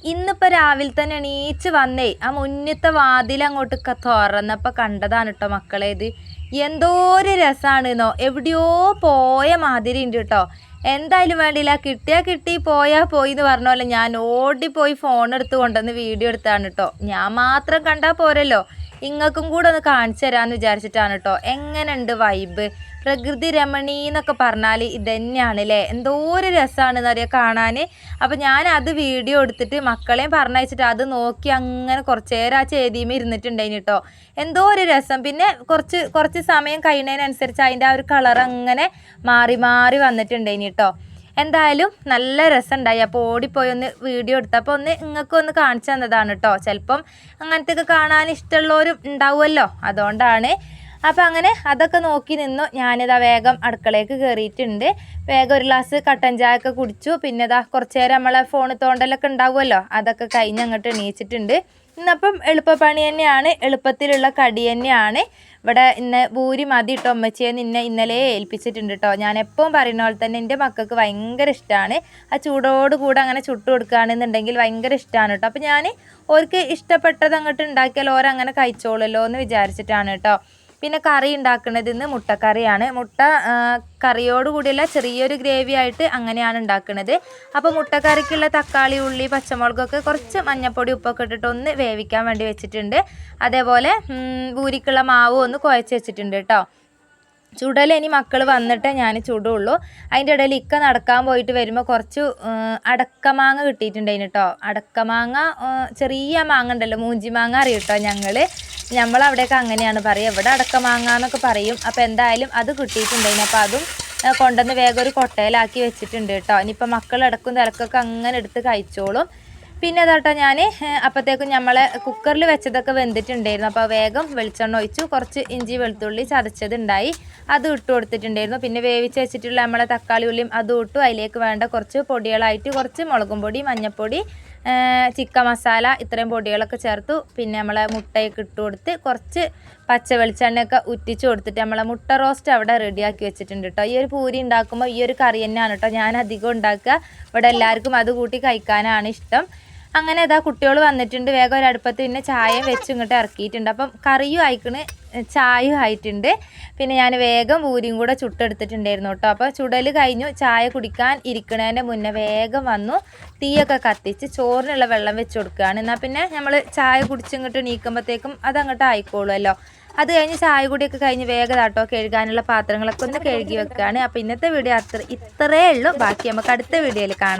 ഇന്നിപ്പോൾ രാവിലെ തന്നെ എണീച്ച് വന്നേ ആ മുന്നത്തെ വാതിലങ്ങോട്ട് തുറന്നപ്പോൾ കണ്ടതാണ് കേട്ടോ മക്കളെ. ഇത് എന്തോ ഒരു രസമാണെന്നോ, എവിടെയോ പോയ മാതിരി ഉണ്ട് കേട്ടോ. എന്തായാലും വേണ്ടിയില്ല, കിട്ടിയാൽ കിട്ടി, പോയാൽ പോയി എന്ന് പറഞ്ഞ പോലെ ഞാൻ ഓടിപ്പോയി ഫോൺ എടുത്ത് കൊണ്ടുവന്ന് വീഡിയോ എടുത്താണ് കേട്ടോ. ഞാൻ മാത്രം കണ്ടാൽ പോരല്ലോ, ഇങ്ങൾക്കും കൂടെ ഒന്ന് കാണിച്ചു തരാമെന്ന് വിചാരിച്ചിട്ടാണ് കേട്ടോ. എങ്ങനെയുണ്ട് വൈബ്, പ്രകൃതി രമണീ എന്നൊക്കെ പറഞ്ഞാൽ ഇത് തന്നെയാണ് അല്ലേ. എന്തോ ഒരു രസമാണെന്ന് അറിയാം കാണാൻ. അപ്പം ഞാൻ അത് വീഡിയോ എടുത്തിട്ട് മക്കളെയും പറഞ്ഞയച്ചിട്ട് അത് നോക്കി അങ്ങനെ കുറച്ച് നേരം ആ ചേതിയുമ്പോൾ ഇരുന്നിട്ടുണ്ടായിന് കേട്ടോ. എന്തോ ഒരു രസം. പിന്നെ കുറച്ച് സമയം കഴിയുന്നതിനനുസരിച്ച് അതിൻ്റെ ആ ഒരു കളർ അങ്ങനെ മാറി മാറി വന്നിട്ടുണ്ടായിന് കേട്ടോ. എന്തായാലും നല്ല രസമുണ്ടായി. അപ്പോൾ ഓടിപ്പോയി ഒന്ന് വീഡിയോ എടുത്തപ്പോൾ നിങ്ങൾക്കൊന്ന് കാണിച്ചു തന്നതാണ് കേട്ടോ. ചിലപ്പം അങ്ങനത്തെയൊക്കെ കാണാൻ ഇഷ്ടമുള്ളവരും ഉണ്ടാവുമല്ലോ, അതുകൊണ്ടാണ്. അപ്പോൾ അങ്ങനെ അതൊക്കെ നോക്കി നിന്നു. ഞാനിതാ വേഗം അടുക്കളയ്ക്ക് കയറിയിട്ടുണ്ട്. വേഗം ഒരു ഗ്ലാസ് കട്ടൻ ചായ ഒക്കെ കുടിച്ചു. പിന്നെ ഇതാ കുറച്ച് നേരം നമ്മളെ ഫോൺ തോണ്ടലൊക്കെ ഉണ്ടാവുമല്ലോ, അതൊക്കെ കഴിഞ്ഞ് അങ്ങോട്ട് എണീച്ചിട്ടുണ്ട്. ഇന്നപ്പം എളുപ്പപ്പണി തന്നെയാണ്, എളുപ്പത്തിലുള്ള കടി തന്നെയാണ്. ഇവിടെ ഇന്ന് ഭൂരി മതി കേട്ടോ, അമ്മച്ചിയെ ഇന്നലെ ഏൽപ്പിച്ചിട്ടുണ്ട് കേട്ടോ. ഞാൻ എപ്പോഴും പറയുന്ന പോലെ തന്നെ എൻ്റെ മക്കൾക്ക് ഭയങ്കര ഇഷ്ടമാണ്. ആ ചൂടോടുകൂടെ അങ്ങനെ ചുട്ട് കൊടുക്കുകയാണെന്നുണ്ടെങ്കിൽ ഭയങ്കര ഇഷ്ടമാണ് കേട്ടോ. അപ്പോൾ ഞാൻ ഓർക്ക് ഇഷ്ടപ്പെട്ടത് അങ്ങോട്ട് ഉണ്ടാക്കിയാൽ ഓരങ്ങനെ കഴിച്ചോളല്ലോ എന്ന് വിചാരിച്ചിട്ടാണ് കേട്ടോ. പിന്നെ കറി ഉണ്ടാക്കുന്നത് ഇന്ന് മുട്ടക്കറിയാണ്. മുട്ട കറിയോട് കൂടിയുള്ള ചെറിയൊരു ഗ്രേവി ആയിട്ട് അങ്ങനെയാണ് ഉണ്ടാക്കുന്നത്. അപ്പോൾ മുട്ടക്കറിക്കുള്ള തക്കാളി, ഉള്ളി, പച്ചമുളകൊക്കെ കുറച്ച് മഞ്ഞൾപ്പൊടി, ഉപ്പൊക്കെ ഇട്ടിട്ട് ഒന്ന് വേവിക്കാൻ വേണ്ടി വെച്ചിട്ടുണ്ട്. അതേപോലെ പൂരിക്കുള്ള മാവ് ഒന്ന് കുഴച്ച് വെച്ചിട്ടുണ്ട് കേട്ടോ. ചുടൽ ഇനി മക്കൾ വന്നിട്ടേ ഞാൻ ചുടുള്ളൂ. അതിൻ്റെ ഇടയിൽ ഇക്ക നടക്കാൻ പോയിട്ട് വരുമ്പോൾ കുറച്ച് അടക്കമാങ്ങ കിട്ടിയിട്ടുണ്ടായിന് കേട്ടോ. അടക്കമാങ്ങ ചെറിയ മാങ്ങ ഉണ്ടല്ലോ, മൂഞ്ചി മാങ്ങ അറിയും കേട്ടോ. നമ്മളവിടെയൊക്കെ അങ്ങനെയാണ് പറയുക, ഇവിടെ അടക്കമാങ്ങ എന്നൊക്കെ പറയും. അപ്പോൾ എന്തായാലും അത് കിട്ടിയിട്ടുണ്ടായിന്. അപ്പോൾ അതും കൊണ്ടുവന്ന് വേഗം ഒരു കൊട്ടയിലാക്കി വെച്ചിട്ടുണ്ട് കേട്ടോ. ഇനിയിപ്പോൾ മക്കൾ ഇടക്കും തിരക്കൊക്കെ അങ്ങനെ എടുത്ത് കഴിച്ചോളും. പിന്നെ അതാട്ടോ ഞാൻ അപ്പോഴത്തേക്കും നമ്മളെ കുക്കറിൽ വെച്ചതൊക്കെ വെന്തിട്ടുണ്ടായിരുന്നു. അപ്പോൾ വേഗം വെളിച്ചെണ്ണ ഒഴിച്ചു, കുറച്ച് ഇഞ്ചി വെളുത്തുള്ളി ചതച്ചതുണ്ടായി, അത് ഇട്ട് കൊടുത്തിട്ടുണ്ടായിരുന്നു. പിന്നെ വേവിച്ച് വെച്ചിട്ടുള്ള നമ്മളെ തക്കാളി ഉള്ളിയും അതും ഇട്ടു. അതിലേക്ക് വേണ്ട കുറച്ച് പൊടികളായിട്ട് കുറച്ച് മുളകും പൊടി, മഞ്ഞൾപ്പൊടി, ചിക്കൻ മസാല, ഇത്രയും പൊടികളൊക്കെ ചേർത്തു. പിന്നെ നമ്മളെ മുട്ടയൊക്കെ ഇട്ട് കൊടുത്ത് കുറച്ച് പച്ച വെളിച്ചെണ്ണയൊക്കെ ഉറ്റിച്ച് കൊടുത്തിട്ട് നമ്മളെ മുട്ട റോസ്റ്റ് അവിടെ റെഡിയാക്കി വെച്ചിട്ടുണ്ട് കേട്ടോ. ഈ ഒരു പൂരി ഉണ്ടാക്കുമ്പോൾ ഈ ഒരു കറി തന്നെയാണ് കേട്ടോ ഞാൻ അധികം ഉണ്ടാക്കുക. ഇവിടെ എല്ലാവർക്കും അത് കൂട്ടി കഴിക്കാനാണ് ഇഷ്ടം. അങ്ങനെ ഇതാ കുട്ടികൾ വന്നിട്ടുണ്ട്. വേഗം ഒരു അടുപ്പത്ത് പിന്നെ ചായയും വെച്ച് ഇങ്ങോട്ട് ഇറക്കിയിട്ടുണ്ട്. അപ്പം കറിയും ആയിക്കണ്, ചായയും ആയിട്ടുണ്ട്. പിന്നെ ഞാൻ വേഗം പൂരിയും കൂടെ ചുട്ടെടുത്തിട്ടുണ്ടായിരുന്നു കേട്ടോ. അപ്പോൾ ചുടൽ കഴിഞ്ഞു. ചായ കുടിക്കാൻ ഇരിക്കണതിൻ്റെ മുന്നേ വേഗം വന്നു തീയൊക്കെ കത്തിച്ച് ചോറിനുള്ള വെള്ളം വെച്ച് കൊടുക്കുകയാണ്. എന്നാൽ പിന്നെ നമ്മൾ ചായ കുടിച്ചിങ്ങോട്ട് നീക്കുമ്പോഴത്തേക്കും അതങ്ങോട്ട് ആയിക്കോളുമല്ലോ. അത് കഴിഞ്ഞ് ചായ കൂടിയൊക്കെ കഴിഞ്ഞ് വേഗം കേട്ടോ കഴുകാനുള്ള പാത്രങ്ങളൊക്കെ ഒന്ന് കഴുകി വെക്കുകയാണ്. അപ്പോൾ ഇന്നത്തെ വീഡിയോ ഇത്രയേ ഉള്ളൂ. ബാക്കി നമുക്ക് അടുത്ത വീഡിയോയിൽ കാണാം.